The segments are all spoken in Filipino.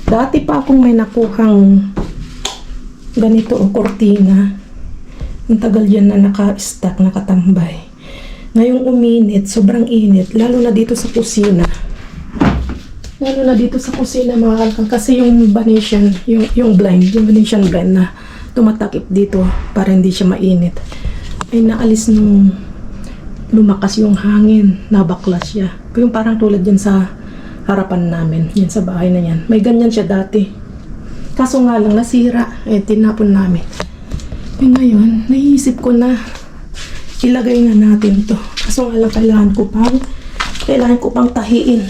Dati pa akong may nakuhang ganito o kortina. Ang tagal yan na naka-stack, nakatambay. Ngayong uminit, sobrang init, lalo na dito sa kusina. Lalo na dito sa kusina mga kalkal, kasi yung Venetian, yung blind, yung Venetian blind na tumatakip dito para hindi siya mainit. Ay naalis nung lumakas yung hangin, nabaklas siya. Yung parang tulad yan sa harapan namin, yan sa bahay na yan. May ganyan siya dati. Kaso nga lang nasira, tinapon namin. Ngayon, naisip ko na ilagay na natin to. Kaso nga lang kailangan ko pang tahiin.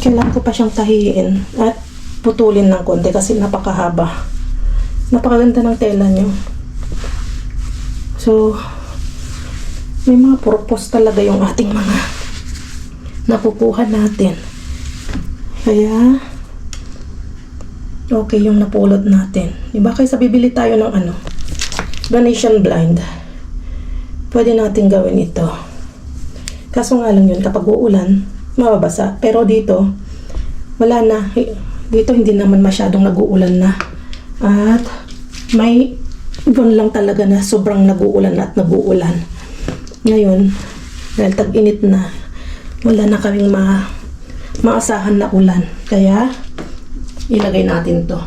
Kailangan ko pa siyang tahiin at putulin ng konti kasi napakahaba. Napakaganda ng tela nyo. So, may mga purpose talaga yung ating mga nakukuha natin. Kaya, okay yung napulot natin. Diba? Kaysa bibili tayo ng Venetian blind. Pwede natin gawin ito. Kaso nga lang yun, kapag uulan, mababasa. Pero dito, wala na. Dito hindi naman masyadong nag-uulan na. At may buwan lang talaga na sobrang nag-uulan at nag-uulan. Ngayon, dahil tag-init na, wala na kaming maasahan na ulan. Kaya, ilagay natin to.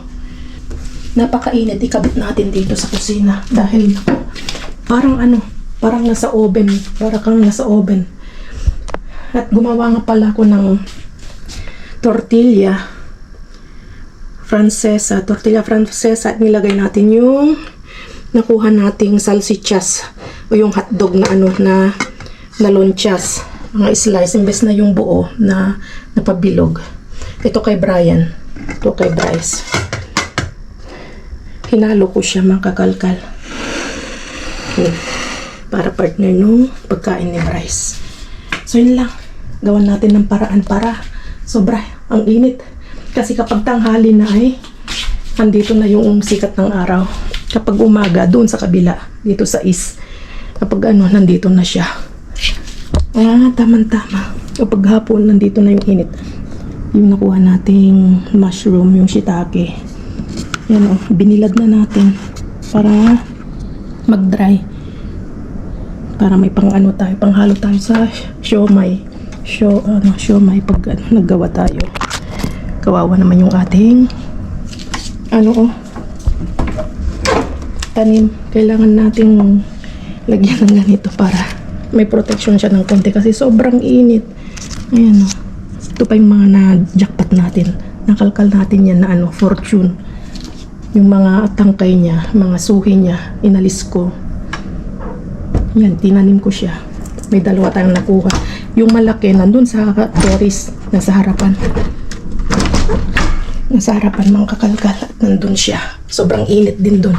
Napakainit, ikabit natin dito sa kusina. Dahil, parang nasa oven. Parang kang nasa oven. At gumawa nga pala ako ng tortilla francesa at nilagay natin yung nakuha nating salsichas o yung hotdog na lonchas, mga slice imbes na yung buo na napabilog. Ito kay Brian, ito kay Bryce. Hinalo ko siya mga kakalkal para partner nung pagkain ni Bryce. So yun lang, gawan natin ng paraan para sobra ang init. Kasi kapag tanghali na andito na yung sikat ng araw. Kapag umaga, doon sa kabila, dito sa east. Kapag nandito na siya. Tama-tama. Kapag hapon, nandito na yung init. Yung nakuha nating mushroom, yung shiitake. Yan binilad na natin para mag-dry. Para may panghalo tayo sa siomai. Siomai pag naggawa tayo. Kawawa naman yung ating tanim. Kailangan nating lagyan ng ganito para may protection siya ng konti kasi sobrang init. Ayan ito pa yung mga na-jackpot natin. Nakalkal natin yan na fortune. Yung mga tangkay niya, mga suhi niya, inalis ko. Yan, tinanim ko siya. May dalawa tayong nakuha. Yung malaki nandun sa terrace, nasa harapan. Nasa harapan mga kakalkal at nandun siya. Sobrang init din dun.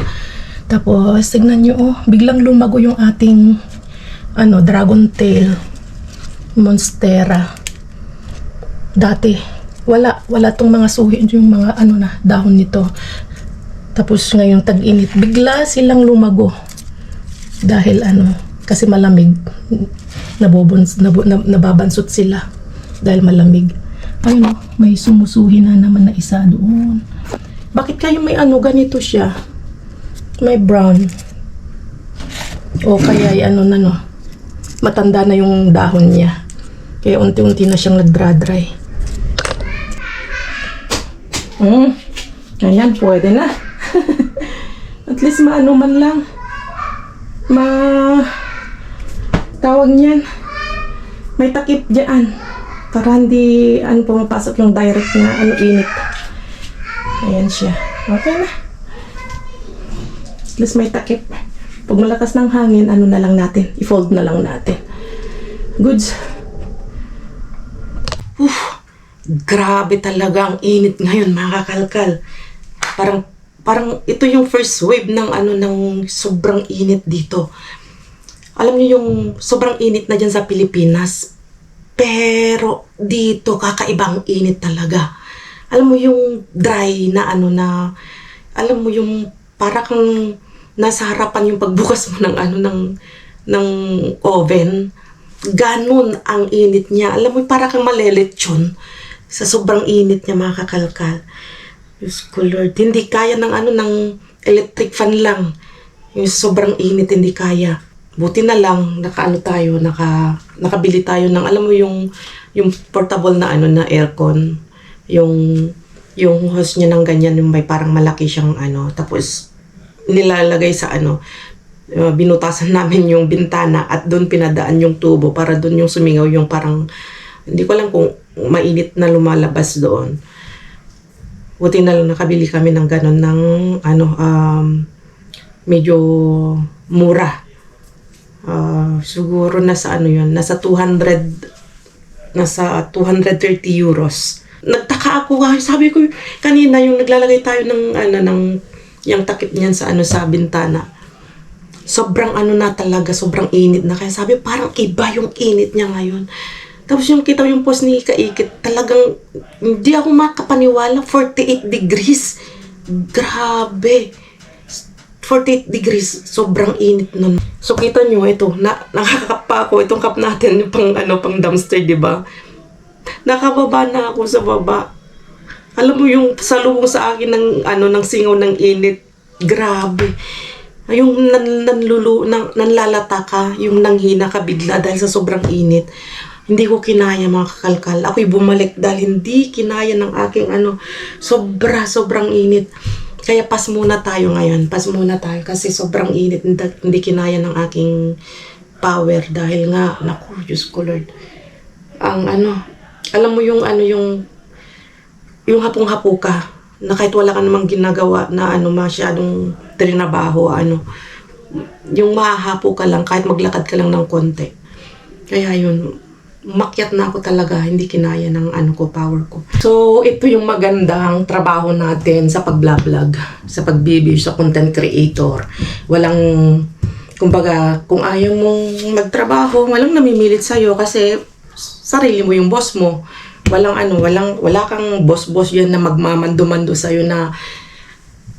Tapos, tignan nyo, biglang lumago yung ating dragon tail monstera. Dati, wala tong mga suhi, yung mga dahon nito. Tapos ngayon tag-init, bigla silang lumago. Dahil kasi malamig. Nababansot sila dahil malamig. Ayun may sumusuhi na naman na isa doon. Bakit kayo may ganito siya? May brown. O kaya matanda na yung dahon niya. Kaya unti-unti na siyang nagdra-dry. Ayan, pwede na. At least man lang. Tawag niyan. May takip dyan. Para hindi pumapasok yung direct na init. Ayan siya. Okay na. At least may takip. Pag malakas ng hangin, na lang natin. I-fold na lang natin. Goods. Grabe talaga ang init ngayon mga kakalkal. Parang ito yung first wave ng sobrang init dito. Alam niyo yung sobrang init na dyan sa Pilipinas. Pero dito kakaibang init talaga. Alam mo yung dry na alam mo yung para kang nasa harapan yung pagbukas mo ng ng oven. Ganun ang init niya. Alam mo para kang malelechon. Sa sobrang init niya mga kakalkal. Diyos ko Lord, hindi kaya ng ng electric fan lang. Yung sobrang init, hindi kaya. Buti na lang, nakabili tayo ng, alam mo yung portable na na aircon. Yung hose niya ng ganyan, yung may parang malaki siyang tapos nilalagay sa binutasan namin yung bintana at doon pinadaan yung tubo para doon yung sumingaw yung parang, hindi ko alam kung mainit na lumalabas doon. Buti na lang nakabili kami ng ganon ng medyo mura. Siguro nasa nasa 230 euros. Nagtaka ako, sabi ko kanina yung naglalagay tayo ng yung takip niyan sa sa bintana. Sobrang na talaga, sobrang init na, kaya sabi parang iba yung init niya ngayon. Tapos yung kita yung post ni Kaikit, talagang hindi ako makapaniwala, 48 degrees. Grabe. 48 degrees, sobrang init nun. So kita nyo, ito, nakakap pa ako, itong cup natin, yung pang dumpster, di ba? Nakababa na ako sa baba. Alam mo yung salubong sa akin ng singaw ng init. Grabe. Yung nanlalata ka, yung nanghina ka bigla dahil sa sobrang init. Hindi ko kinaya mga kakalkal. Ako'y bumalik dahil hindi kinaya ng aking sobrang init. Kaya pas muna tayo ngayon. Pas muna tayo kasi sobrang init. Hindi kinaya ng aking power dahil nga, naku, Diyos ko Lord. Ang alam mo yung yung hapong-hapo ka na kahit wala ka namang ginagawa na masyadong trinabaho, yung mahahapo ka lang kahit maglakad ka lang ng konti. Kaya yun, umakyat na ako talaga, hindi kinaya ng power ko. So, ito yung magandang trabaho natin sa pag-vlog, sa pagbibig, sa content creator. Walang, kumbaga, kung ayaw mong magtrabaho, walang namimilit sa'yo kasi sarili mo yung boss mo. Wala kang boss-boss yan na magmamando-mando sa'yo na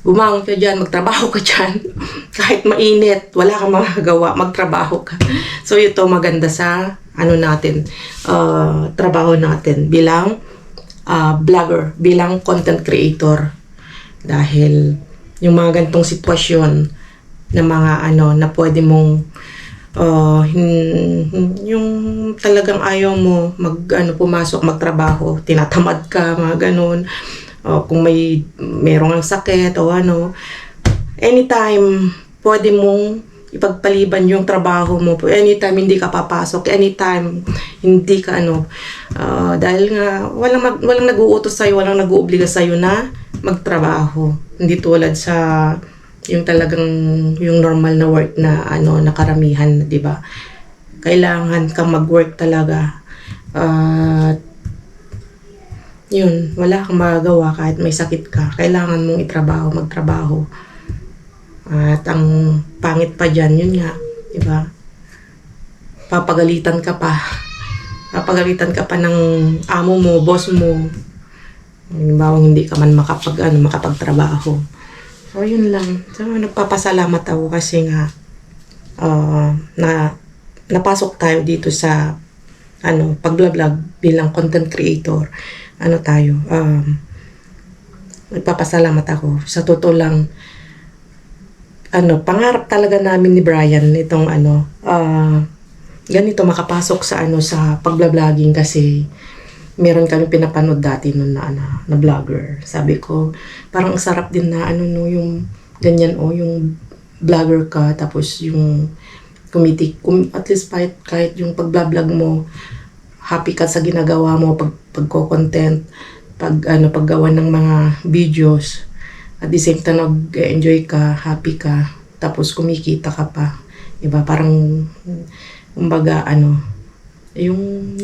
bumangon ka dyan, magtrabaho ka dyan. Kahit mainit, wala kang magagawa, magtrabaho ka. So, ito maganda sa natin, trabaho natin bilang vlogger, bilang content creator. Dahil yung mga ganitong sitwasyon na mga na pwede mong yung talagang ayaw mo pumasok, magtrabaho, tinatamad ka, mga ganun. Kung merong ang sakit o anytime pwede mong ipagpaliban yung trabaho mo. Anytime hindi ka papasok, anytime hindi ka dahil nga walang nag-uutos sa'yo, walang nag-uubliga sa'yo na magtrabaho. Hindi tulad sa yung talagang yung normal na work na na karamihan, 'di ba? Kailangan kang mag-work talaga. Yun, wala kang magagawa kahit may sakit ka. Kailangan mong magtrabaho. At ang pangit pa dyan, yun nga, diba? Papagalitan ka pa ng amo mo, boss mo. Halimbawa, hindi ka man makapagtrabaho. So, yun lang. So, nagpapasalamat ako kasi nga, napasok tayo dito sa, pag-vlog bilang content creator. Nagpapasalamat ako. Sa totoo lang, pangarap talaga namin ni Brian itong ganito makapasok sa sa pag-vlogging kasi meron kami pinapanood dati noon na vlogger. Sabi ko, parang sarap din na yung ganyan yung vlogger ka tapos yung at least kahit yung pag-vlog mo happy ka sa ginagawa mo pagko-content, paggawa ng mga videos. At the same time, nag-enjoy ka, happy ka, tapos kumikita ka pa. Diba? Parang, kumbaga, yung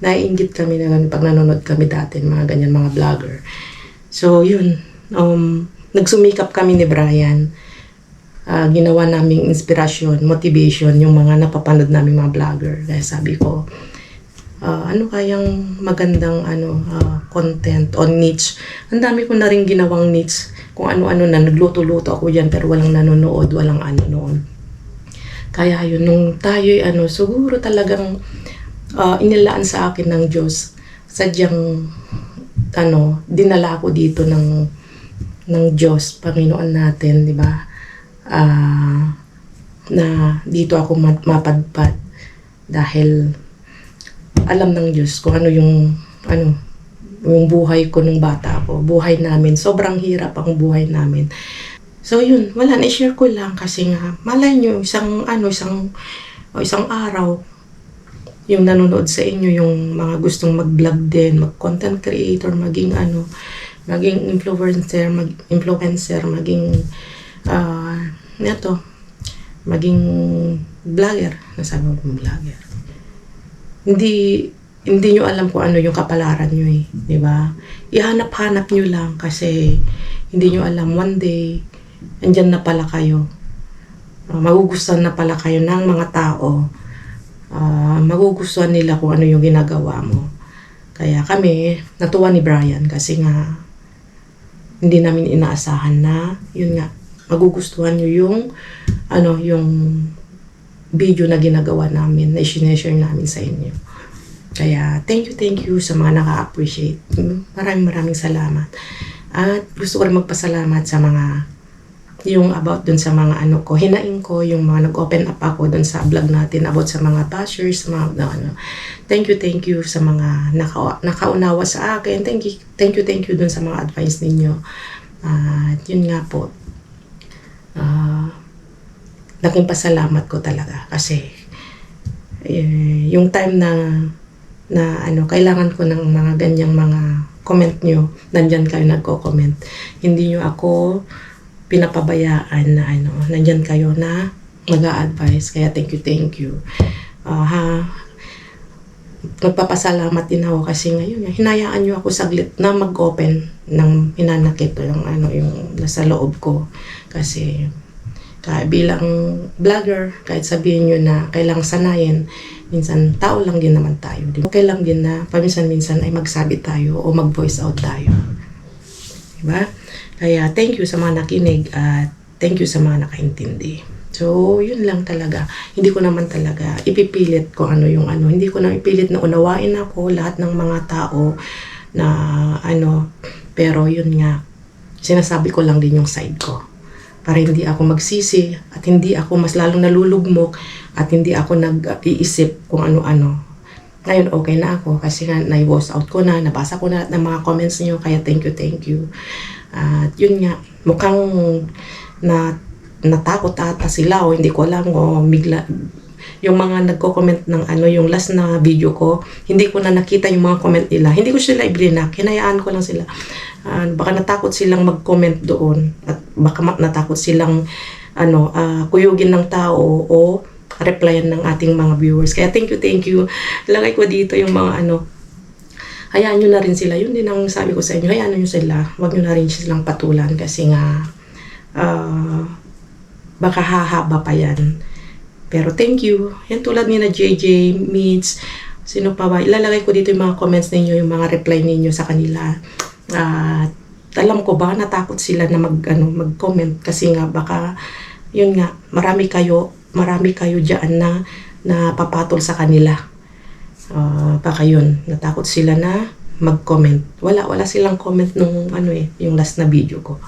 naiinggit kami na pag nanonood kami dati, mga ganyan, mga vlogger. So, yun. Nagsumikap kami ni Brian. Ginawa naming inspirasyon, motivation, yung mga napapanood naming mga vlogger. Dahil sabi ko, ano kayang magandang content on niche. Ang dami ko na rin ginawang niche. Kung ano-ano na, nagluto-luto ako dyan pero walang nanonood, walang noon. Kaya yun, nung tayo'y siguro talagang inilaan sa akin ng Diyos sadyang dinala ako dito ng Diyos, Panginoon natin, di ba? Na dito ako mapadpad dahil alam ng Diyos kung ano yung buhay ko nung bata ako, buhay namin, sobrang hirap ang buhay namin. So yun, wala, na-share ko lang kasi nga, malay nyo, isang araw, yung nanonood sa inyo, yung mga gustong mag-vlog din, mag-content creator, maging influencer, maging vlogger, nasabi mo vlogger. Hindi nyo alam kung ano yung kapalaran nyo di ba? Ihanap-hanap nyo lang kasi hindi nyo alam one day, andyan na pala kayo. Magugustuhan na pala kayo ng mga tao. Magugustuhan nila kung ano yung ginagawa mo. Kaya kami, natuwa ni Brian kasi nga hindi namin inaasahan na yun nga, magugustuhan nyo yung video na ginagawa namin, na i-share namin sa inyo. Kaya thank you sa mga naka-appreciate. Maraming salamat. At gusto ko rin magpasalamat sa mga yung about dun sa mga hinaing ko, yung mga nag-open up ako dun sa vlog natin about sa mga bashers, mga Thank you sa mga nakaunawa sa akin. Thank you dun sa mga advice ninyo. At yun nga po. Laking pasalamat ko talaga kasi yung time na kailangan ko ng mga ganyang mga comment nyo, nandyan kayo nagko-comment. Hindi nyo ako pinapabayaan na nandyan kayo na mag-a-advise. Kaya thank you. Magpapasalamat din ako kasi ngayon, hinayaan nyo ako saglit na mag-open ng hinanakit yung nasa loob ko. Kasi bilang vlogger, kahit sabihin nyo na kailangang sanayin, minsan tao lang din naman tayo. Okay lang din na paminsan-minsan ay magsabi tayo o mag-voice out tayo. Diba? Kaya thank you sa mga nakinig at thank you sa mga nakaintindi. So, yun lang talaga. Hindi ko naman talaga ipipilit kung hindi ko na ipilit na unawain ako lahat ng mga tao na pero yun nga, sinasabi ko lang din yung side ko. Para hindi ako magsisi at hindi ako mas lalong nalulugmok at hindi ako nag-iisip kung ano-ano. Ngayon okay na ako kasi nga na-voice out ko na, nabasa ko na lahat ng mga comments niyo, kaya thank you. At yun nga, mukhang natakot ata sila o hindi ko alam o bigla yung mga nagko-comment ng yung last na video ko, hindi ko na nakita yung mga comment nila. Hindi ko sila i-blinak, hinayaan ko lang sila. Baka natakot silang mag-comment doon at baka natakot silang kuyugin ng tao o replyan ng ating mga viewers. Kaya thank you. Lagay ko dito yung mga hayaan nyo na rin sila. Yun din ang sabi ko sa inyo, hayaan nyo sila. Huwag nyo na rin silang patulan kasi nga baka hahaba pa yan. Pero thank you. Yan tulad ni na JJ, Meets, sino pa ba? Ilalagay ko dito yung mga comments ninyo, yung mga reply ninyo sa kanila. Alam ko ba natakot sila na mag-comment kasi nga baka yun nga, marami kayo diyan na papatol sa kanila. Baka yun, natakot sila na mag-comment. Wala silang comment nung yung last na video ko.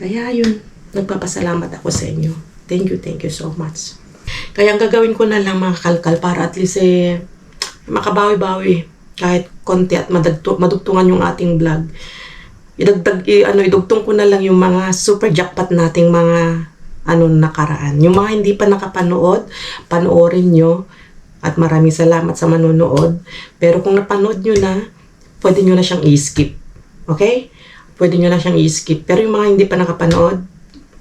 Kaya yun, nagpapasalamat ako sa inyo. Thank you so much. Kaya ang gagawin ko na lang mga kalkal para at least makabawi-bawi kahit konti at madugtungan yung ating vlog. Idugtong ko na lang yung mga super jackpot nating mga nakaraan. Yung mga hindi pa nakapanood, panoorin nyo at maraming salamat sa manonood. Pero kung napanood nyo na, pwede nyo na siyang i-skip. Okay? Pwede nyo na siyang i-skip. Pero yung mga hindi pa nakapanood,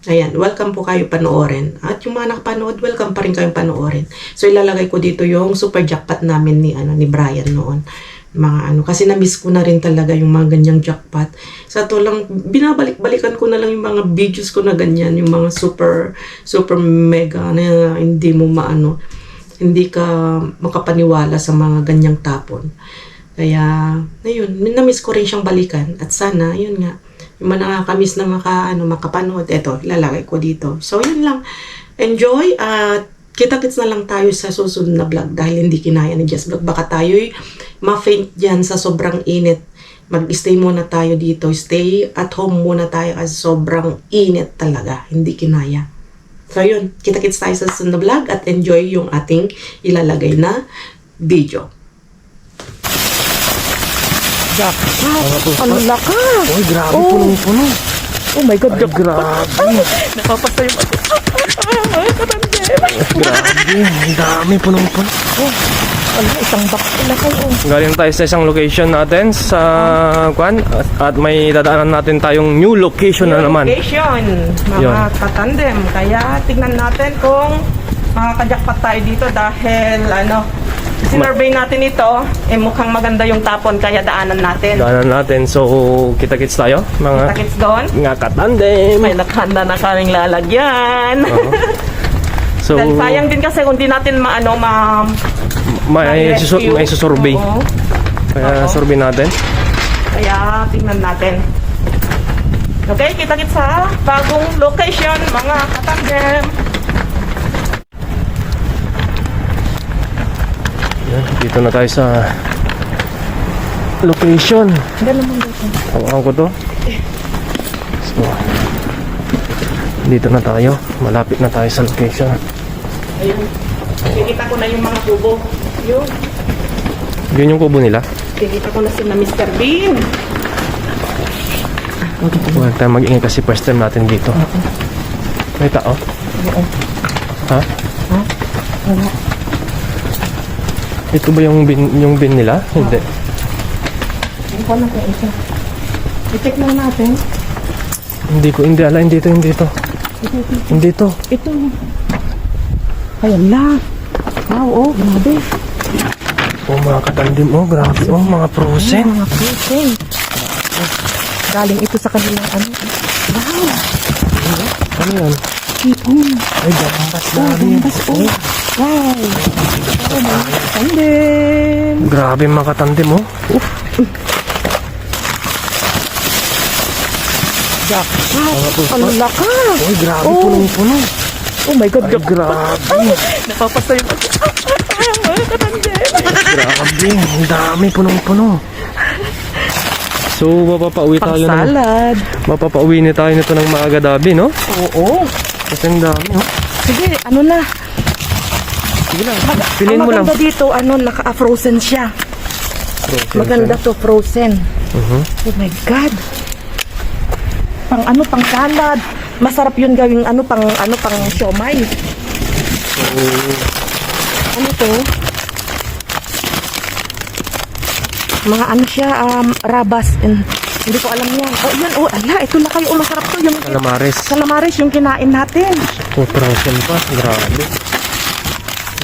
ayan, welcome po kayo panoorin. At yung mga nakapanood, welcome pa rin kayong panoorin. So ilalagay ko dito yung super jackpot namin ni Brian noon. Mga kasi na-miss ko na rin talaga yung mga ganyang jackpot. Sa to lang, binabalik-balikan ko na lang yung mga videos ko na ganyan, yung mga super mega na hindi mo hindi ka makapaniwala sa mga ganyang tapon. Kaya, ayun, na-miss ko rin siyang balikan. At sana, yun nga, yung mga nakakamiss na makapanood, eto, ilalagay ko dito. So, yun lang. Enjoy at kita-kits na lang tayo sa susunod na vlog dahil hindi kinaya ni Jess Vlog. Baka tayo'y ma-faint dyan sa sobrang init. Mag-stay muna tayo dito. Stay at home muna tayo kasi sobrang init talaga. Hindi kinaya. So yun, kita-kits tayo sa susunod na vlog at enjoy yung ating ilalagay na video. Jack, ang lakas! Uy, grabe, punong-puno. Oh my God, Jack. Grabe. Napapasay mo. Grabe, ang dami, punong-puno. Wala, isang box na kayo. Galing tayo sa isang location natin sa Kwan at may dadaanan natin tayong new location na naman. Location, mga Yun. katandem. Kaya tignan natin kung makakajakpat tayo dito dahil sinurvey natin ito, mukhang maganda yung tapon kaya daanan natin. Daanan natin. So, kita-kits tayo, mga Takits doon. nga katandem. May nakhanda na kaming lalagyan. So, Dahil sayang din kasi kung di natin may rescue. susurvey. Oo. Kaya Oo. survey natin. Kaya tingnan natin. Okay, kita-kits sa bagong location, mga katandem. Yan, dito na tayo sa location. Ganun mo dito. Hawakan ko to. So, dito na tayo. Malapit na tayo sa location. Ayun. Kikita ko na yung mga kubo. Yun. Yun yung kubo nila. Kikita ko na sila Mr. Bean. Huwag tayo mag-ingay kasi first time natin dito. May tao? Oo. Ha? Wala. Ito ba yung bin nila? Hindi. Hindi ko na kung ito. I-check lang natin. Hindi ala, hindi to. Hindi to. Ito. Ayan lang. Wow, grabe. Oh, mga katandim, oh, grabe, oh, mga frozen. Mga frozen. Galing ito sa kanilang Wow. Ano yan? Hipon. Ay, gambas Oh, gambas. Oh. Wow. Oh, mga katandem. Grabe, mga katandim, oh. Jack. Ang lakas. Uy, grabe, Oh. punong-puno. Oh my God, Ay, Jack. grabe. Napapasay mo. Mga katandem. Grabe, ang dami, punong-puno. So, mapapauwi tayo ng... Pang-salad. Mapapauwi na tayo nito ng maaga dabi, no? Oo. Kasi ang dami, no? Sige, na. Sige lang, piliin mo lang. Ang maganda dito, naka-frozen siya. Maganda to, frozen. Oh my God. Pang salad. Masarap yun gawing pang siomay. Ano to? Mga siya, rabas. Hindi ko alam yan. Oh, yan. Oh, ala, ito na kayo. Masarap to. Yung Calamares. calamares, yung kinain natin. Oh, frozen pa. Grabe.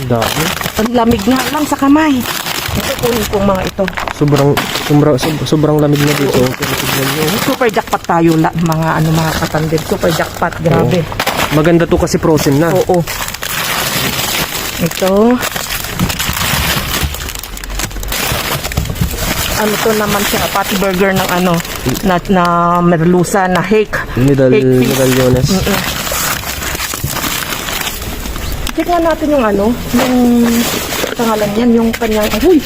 Ang dami. Ang lamig nga lang sa kamay. Ito, kunin kong mga ito. Sobrang lamig na dito. Pero tignan nyo, oh. Super jackpot tayo, mga katandem. Super jackpot. Grabe. Maganda to kasi frozen na. Oo. Ito. To naman siya, patty burger ng na merluza na hake. Hake fish. Medalyones. Check nga natin yung yung pangalan yan, yung kanyang, ay,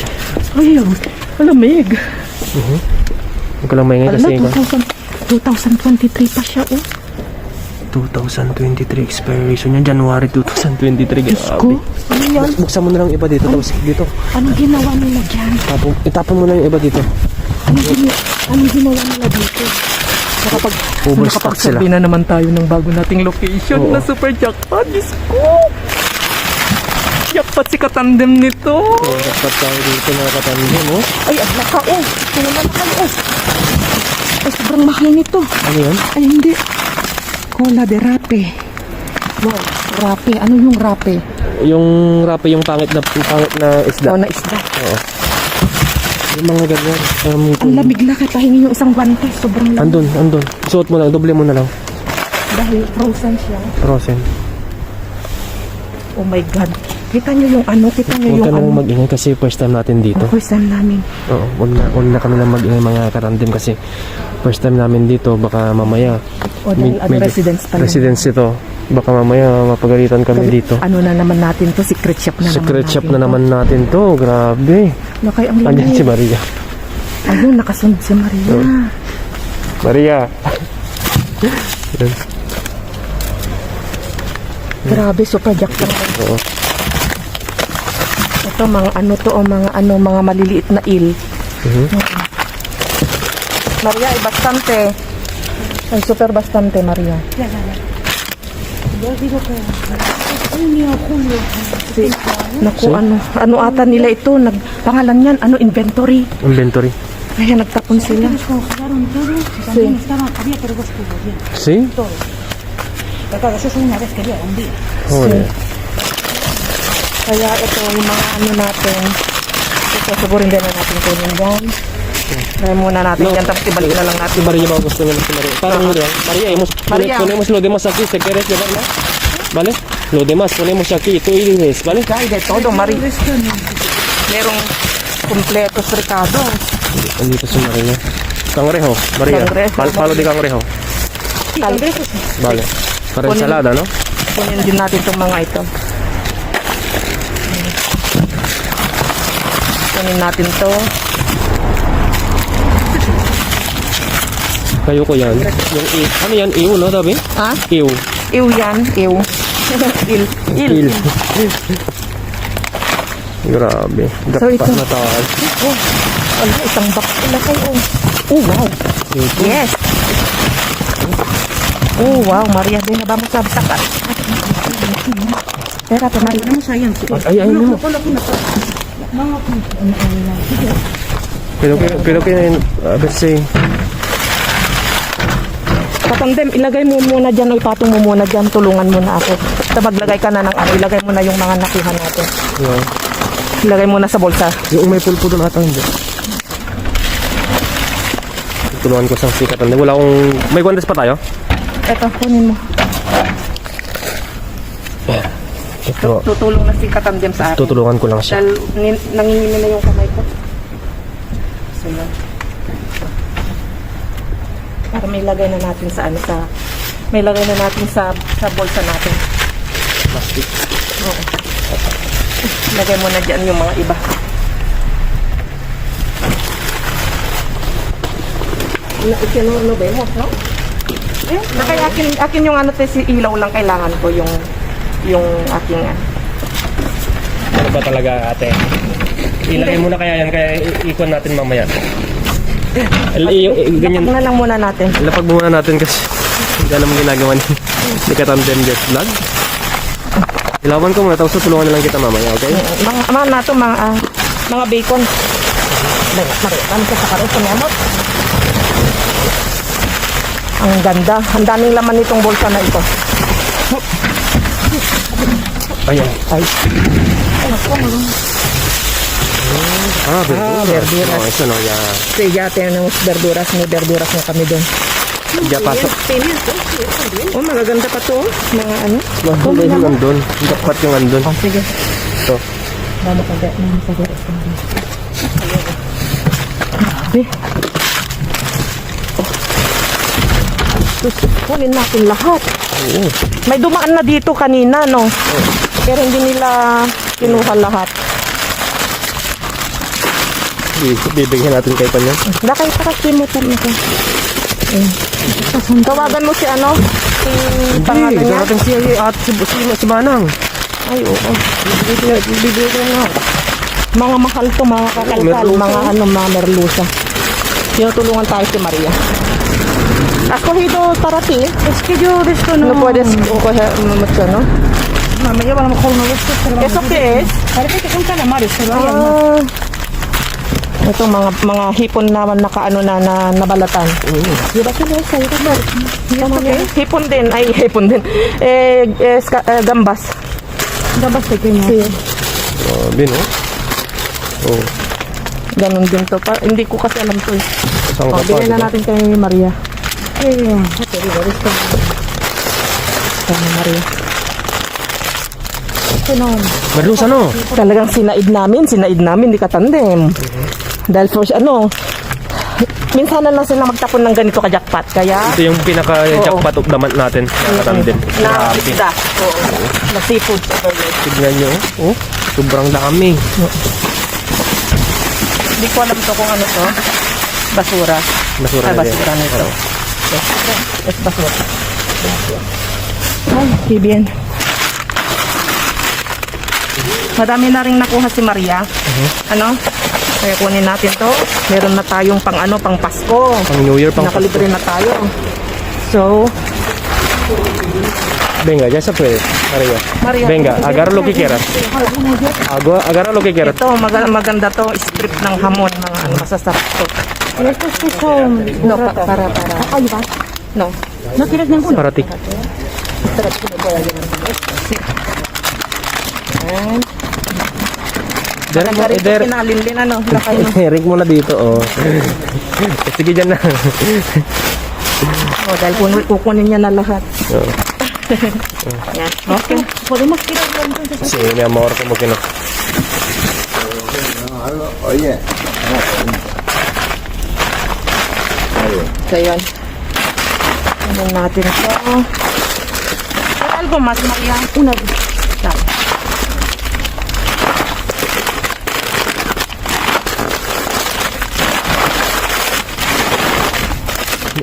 malamig. Huwag ka lang maingay kasi. 2023 pa siya, 2023 expiration niya. January 2023. Diyos ko, ano yan? Buksan mo na lang iba dito. Tapos dito. Anong ginawa nila dyan? Itapon mo na yung iba dito. Anong ginawa nila dito? Overstock sila. Nakapagsabi na naman tayo ng bago nating location Oo. na super jackpot. Diyos ko! Jackpot si katandem nito. So, dapat tayo dito mga katandem, oh. Ay, ang laka, Ito naman kayo, Ay, sobrang mahal nito. Ano yan? Ay, hindi. Cola de rape. Wow, rape. Ano yung rape? Yung rape, yung pangit na isda. O, na isda. Oo. Yung mga ganyan. Ang lamig na kahit pahingin yung isang guante. Sobrang lamig. Andun. Suot mo lang, doble mo na lang. Dahil frozen siya. Frozen. Oh my God. Kita nyo yung kita nyo Huwag yung ka na lang mag-ingay kasi first time natin dito. First time namin. Oo, huwag na kami lang mag-ingay mga katandem kasi first time namin dito. Baka mamaya O dahil residence pa lang. residence ito. Baka mamaya mapagalitan kami dito. Ano na naman natin to? Secret shop na Secret naman shop natin na naman natin to. Grabe. Nakay ang Andyan si linis. Maria. Ayun, nakasunod si Maria. Maria. Yan. Grabe, super jack lang. Oo. Ito, mga ano to, o mga maliliit na il. Mhm. Maria, ay bastante. Ay, super bastante, Maria. Si, naku, Si? ano ata nila ito, pangalan yan, inventory. Inventory. Kaya nagtapon sila. Sí. See? Oh, Sí. yeah. Kaya ito, yung mga natin, ito, siguro hindi na natin kunin dyan. Kaya muna natin No. dyan, tapos ibalik na lang natin. Si Maria ba gusto niya si Maria? Parang Maria. Maria, Maria. ponemos lo demás aquí, si quieres llevarla. ¿Vale? Lo demás ponemos aquí, tú dices, ¿vale? Kaya de todo, Maria. Merong kumpletos Ricardo. Andito si Maria. Cangrejo, Maria. Cangrejo. Palo de cangrejo. Vale. Para Kunin- ensalada, ¿no? Kunin din natin itong mga ito. Kunin natin to. Kayo ko yan. Yung ano yan? Iw, no, Dabi? Ha? Iw. Iw yan, iw. Il. Grabe. So, Dakpa ito. na tayo. Oh, wala, isang box pala kayo. Oh, wow. Yes. Oh, wow, Maria. Din na ba mo sabi sa kat? Pera, Maria. Ay, ay, no. Pero que, a ver si... Katandem, ilagay mo muna dyan o ipatong mo muna dyan. Tulungan mo na ako. Basta maglagay ka na ng ilagay mo na yung mga nakuha natin. Yeah. Ilagay mo na sa bulsa. Yung may pulpo doon ata, hindi. Tulungan ko siyang sikat. Wala akong... May guantes pa tayo? Eto, kunin mo. Ito. Tutulong na si Katandem sa akin. Tutulungan ko lang siya. Dahil nangingimi na yung kamay ko. So, yun. Para may lagay na natin sa may lagay na natin sa bulsa natin. Plastic. Oo. Lagay mo na dyan yung mga iba. Ikinurno ba mo, no? Nakay akin yung si ilaw lang kailangan ko yung aking Ano ba talaga, ate? Ilagay muna kaya yan, kaya ikon natin mamaya. Ganyan. Lapag na lang muna natin. Lapag muna natin kasi hindi alam ang ginagawa ni Katandem Jet Vlog. Ilawan ko muna, tapos tutulungan na lang kita mamaya, okay? Mga na to, mga bacon. Ano ka sa karoon niya mo? Ang ganda. Ang daming laman nitong bulsa na ito. Ayan. Ay. Verduras. verduras. Oh, eso no, ya. Kasi yate ng verduras. May verduras na kami doon. Ya pasok. Oh, magaganda pa to. Mga ano. Mahulay yung andun. Dapat yung andun. Oh, sige. Ito. Damo ka dyan. Grabe. Kunin natin lahat. Oo. May dumaan na dito kanina, no? Pero hindi nila kinuha lahat. Bibigyan natin kay Panyo. Nakay para si motor nito. Tawagan mo si ano? Si pangalan Hindi, niya? darating si Manang. Ay, oo. Bibigyan nga. Mga mahal to, mga kakalkal, Merluza. mga merluza. Tinutulungan tayo si Maria. Escogido para ti. Es que yo de esto No no... puedes coger mucho, ¿no? No, me lleva a lo mejor uno de estos, pero ¿Eso qué es? parece que son calamares, pero hay Ito mga hipon naman nakaano na nabalatan. Diba sila sa hipon din, ay hipon din. Gambas. gambas pequeñas. Sí. Grabe, no? Oh, Ganun din to. Hindi ko kasi alam to eh. isang Oh, kapal. bigyan na natin kay Maria. Ya te digo, de esto Kay Maria. no... Merluza, no? Talagang sinaid namin, di katandem. Dahil for minsan na lang sila magtapon ng ganito ka-jackpot. Kaya, Ito yung pinaka-jackpot of the month natin. Nakatandem. na Grabe. isda. Oo. Na seafood overload. Tignan nyo. Oh, sobrang dami. Hindi ko alam to kung ano to. Basura. Basura Ay, na din. basura nito. Yes, basura. Ay, Vivian. Madami na rin nakuha si Maria. Ano? Kaya kunin natin to. Meron na tayong pang ano, pang Pasko. Pang New Year, pang Nakalibre na tayo. So, Venga, ya se puede. Maria. Maria. Venga, agarra lo que quieras. Agarra lo que quieras. ito, maganda to. Strip ng hamon. Mga ano, masasarap to. Estos que son... No, para. Ahí va. No. ¿No quieres ninguno? Para ti. Derek mo, Derek, Derek. pinalinlin ano. Lakay mo. Derek mo na dito, oh. Sige dyan na. Oh, dahil kukunin niya na lahat. Oh. Yan. Okay. Podemos tirarlo entonces. Sí, mi amor, como que no. Oye, So, yun. Ano natin ito. May algo mas, Maria. Una. Dami.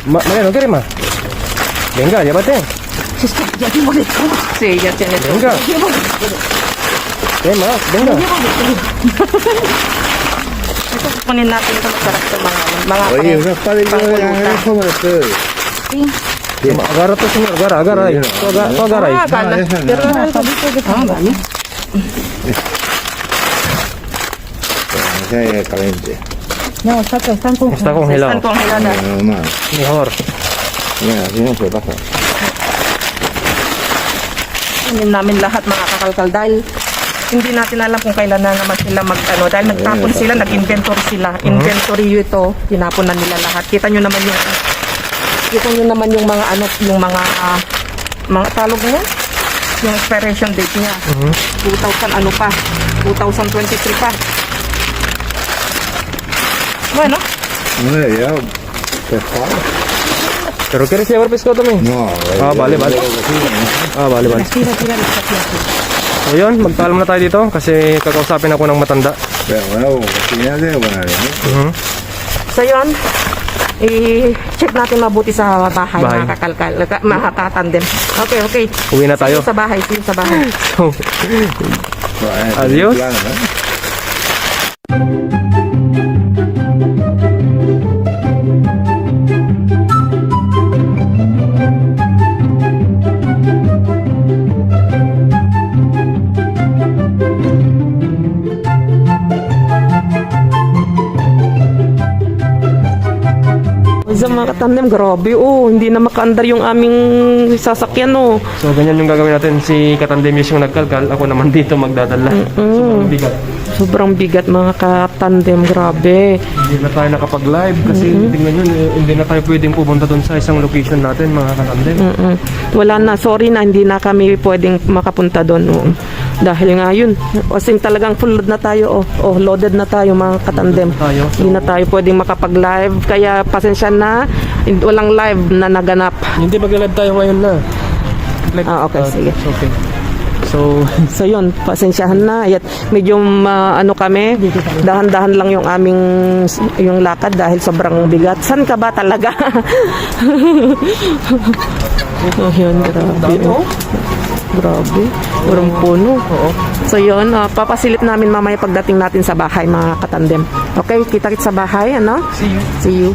Maria, ¿no quieres más? Venga, llévate. Es que ya llevo de todo. Sí, ya tiene todo. Venga. ¿Qué más? Venga. Ito, kukunin natin ito. Masarap ito mga oye, una espada y yo de la como de ustedes. Agarra tú, señor. Agarra ahí. Tú agarra ahí. Ah, kala. esa no. Pero dami. Esa es caliente. No, están Está Están congelado. congeladas. Normal. Mejor. Mira, así no se pasa. Kunin namin lahat mga kakalkal dahil hindi natin alam kung kailan na naman sila mag-ano. Dahil nagtapon sila, nag-inventory sila. Inventory ito, tinapon na nila lahat. Kita nyo naman yung mga ano, yung mga talog na yan. Yung expiration date niya. 2000 ano pa. 2023 pa. Bueno, No le he dado pescado. ¿Pero quieres llevar pescado también? No, Ah, vale, vale. Vale. Tira esta clase. So yun, magpaalam na tayo dito kasi kakausapin ako ng matanda. Pero bueno, cocínate o ponerle, ¿no? so yun. I-check natin mabuti sa bahay, Bahay. mga kakalkal. Mga katandem. Okay. Uwi na tayo. See you sa bahay. So, Bueno, Adiós. plano, ¿no? Sa mga katandem, grabe hindi na makaandar yung aming sasakyan so ganyan yung gagawin natin. Si Katandemis yung nagkalkal. Ako naman dito magdadala. Sobrang bigat. Sobrang bigat mga katandem, grabe. Hindi na tayo nakapag-live kasi tingnan nyo, hindi na tayo pwedeng pumunta doon sa isang location natin mga katandem. Wala na, sorry na, hindi na kami pwedeng makapunta doon. Dahil nga yun, kasing talagang full load na tayo, loaded na tayo mga katandem. Tayo. Hindi na tayo pwedeng makapag-live, kaya pasensya na, walang live na naganap. Hindi mag-live tayo ngayon na. Okay, sige. Okay. So, So yun, pasensyahan na. Yet, medyo ano kami, dahan-dahan lang yung aming yung lakad dahil sobrang bigat. San ka ba talaga? Oh, yun, grabe. Grabe. Urong puno. oo. So yun, papasilip namin mamaya pagdating natin sa bahay mga katandem. Okay, kita-kits sa bahay, ano? See you.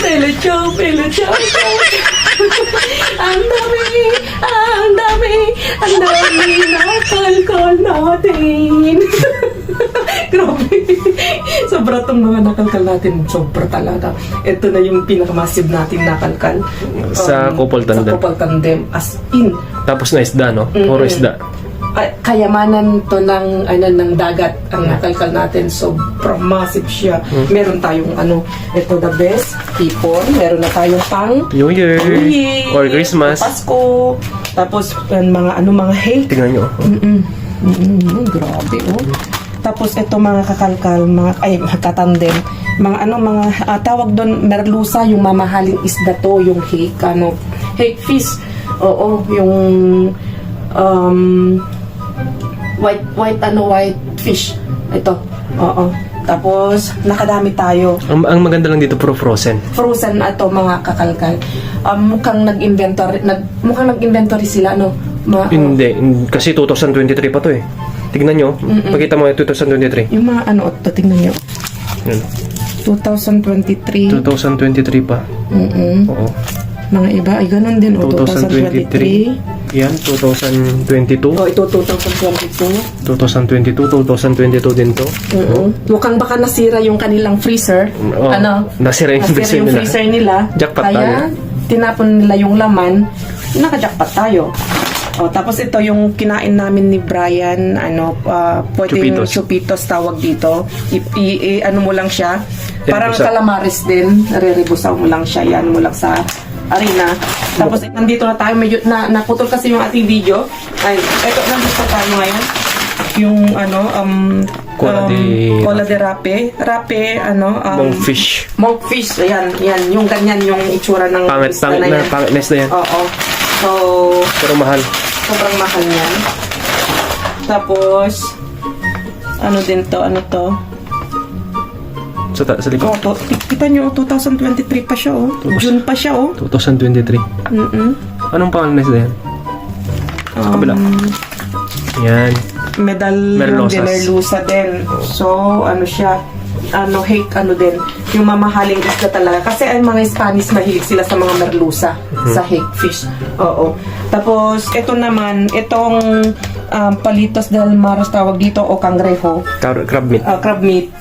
Telechow. Ang dami nakalkal natin. Grabe. Sobra tong mga nakalkal natin. Sobra talaga. Ito na yung pinakamassive natin nakalkal. Sa Couple Tandem. Sa Couple Tandem. As in, Tapos na isda, no? Puro isda. kayamanan to ng dagat ang nakalkal natin, sobrang massive siya. Meron tayong ito the best hipon, meron na tayong pang New Year. Year, Or Christmas. Pasko, tapos mga hay. Tingnan nyo. Grabe Tapos ito mga kakalkal, mga katandem, tawag doon merluza, yung mamahaling isda to, yung hake fish. Oo, yung white fish. Ito. Oo. Tapos nakadami tayo. Ang maganda lang dito, puro frozen. Frozen na to, mga kakalkal. Mukhang nag-inventory sila, no? Hindi, kasi 2023 pa to eh. Tignan nyo, pakita mo yung 2023. Yung mga ito, tingnan nyo. Yan. 2023. 2023 pa. Oo. Mga iba, ay ganun din. 2023. Yan, 2022. Ito 2022. 2022 din to. Mukhang baka nasira yung kanilang freezer. Oo, nasira yung freezer nila. Jackpot Kaya, tinapon nila yung laman. Naka-jackpot tayo. Tapos ito yung kinain namin ni Brian, pwedeng chupitos tawag dito. Ano mo lang siya. Parang calamares din. Re-rebusaw mo lang siya. Yan mo lang sa arena. Tapos nandito na tayo, medyo naputol kasi yung ating video. Ay, ito nandito tayo ngayon. Yung cola de rape, monkfish. Ayan, yung ganyan yung itsura ng pangit na yan. Oo. So, pero mahal. Sobrang mahal niyan. Tapos ano to? Sa likod. Kita nyo, 2023 pa siya, June pa siya, 2023. Anong pangalan na yan? Sa kabila. Yan. Merluza din. So, siya, hake yung mamahaling isda talaga. Kasi ang mga Spanish, mahilig sila sa mga merluza, sa hake fish. Oo. Tapos, ito naman, itong palitos del mar, tawag dito, o cangrejo. Crab meat. Crab meat.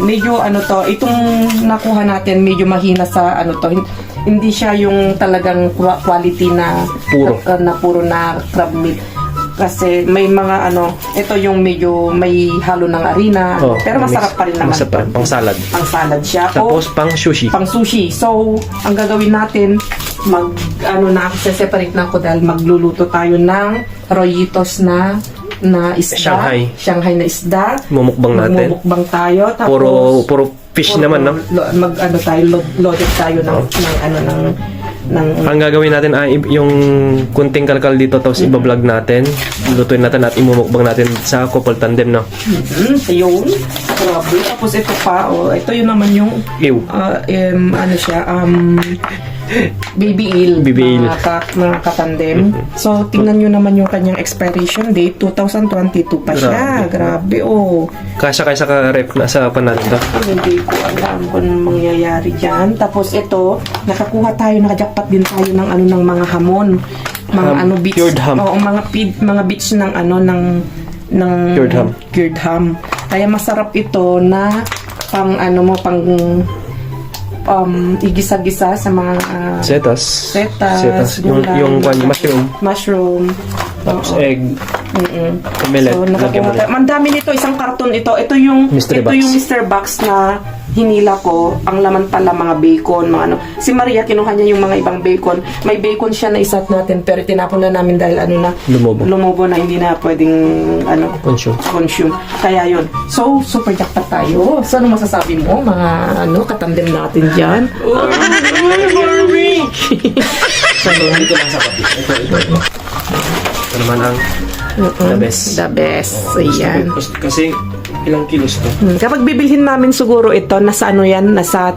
Medyo itong nakuha natin, medyo mahina sa hindi siya yung talagang quality na puro na crab meat. Kasi may mga ito yung medyo may halo ng harina, pero masarap pa rin naman. Masarap, pang salad. Pang salad siya. Tapos pang sushi. Pang sushi. So, ang gagawin natin, separate na ako dahil magluluto tayo ng rollitos na isda. Shanghai na isda. Mumukbang natin. Mumukbang tayo. Tapos, puro fish naman, no? Loaded tayo ang gagawin natin ay yung kunting kalkal dito, tapos ibablog natin, lutuin natin at imumukbang natin sa couple tandem, no? Yun. Grabe. Tapos ito pa, ito yun naman yung baby eel. Mga katandem. So, tingnan nyo naman yung kanyang expiration date, 2022 pa siya. Grabe, Kaysa ka rep na sa pan natin to. Hindi ko alam kung mangyayari dyan. Tapos ito, nakajackpot din tayo ng mga hamon. Mga bits. Cured ham. Oo, mga bits ng cured ham. Kaya masarap ito na pang igisa-gisa sa mga setas, gulay, yung mushroom, tapos egg, omelette. So, mandami nito, isang karton ito. Ito yung Mr. Box na hinila ko. Ang laman pala mga bacon, Si Maria, kinuha niya yung mga ibang bacon. May bacon siya na isat natin, pero tinapon na namin dahil lumubo na, hindi na pwedeng consume. Kaya yun. So, super jackpot tayo. So, ano masasabi mo, mga katandem natin dyan? So, dito lang sa kapit. Ito naman ang the best. The best. Ayan. Kasi ilang kilos to? Kapag bibilhin namin siguro ito, nasa nasa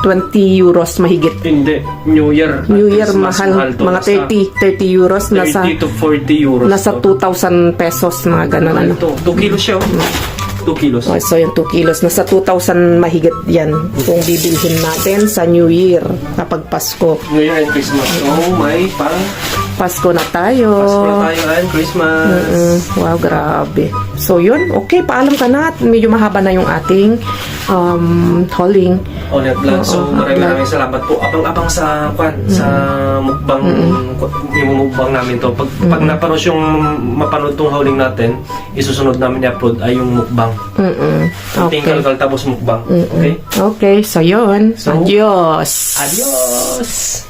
20 euros mahigit. Hindi. New Year Mahal. Mga 30 euros. 30 to 40 euros. Nasa 2,000 pesos, mga ganun. 2 kilos siya. 2 kilos. So, yung 2 kilos. Nasa 2,000 mahigit yan. Kung bibilhin natin sa New Year, kapag Pasko. New Year and Christmas. May Pasko na tayo. And Christmas. Wow, grabe. So, yun. Okay, paalam ka na. Medyo mahaba na yung ating hauling. Net vlog. So, maraming salamat po. Abang-abang sa mukbang, yung mukbang namin to. Pag napanood yung mapanood tong hauling natin, isusunod namin i-upload ay yung mukbang. Okay. Tingkal tapos mukbang. Okay? Okay, so yun. So, Adios. Adios!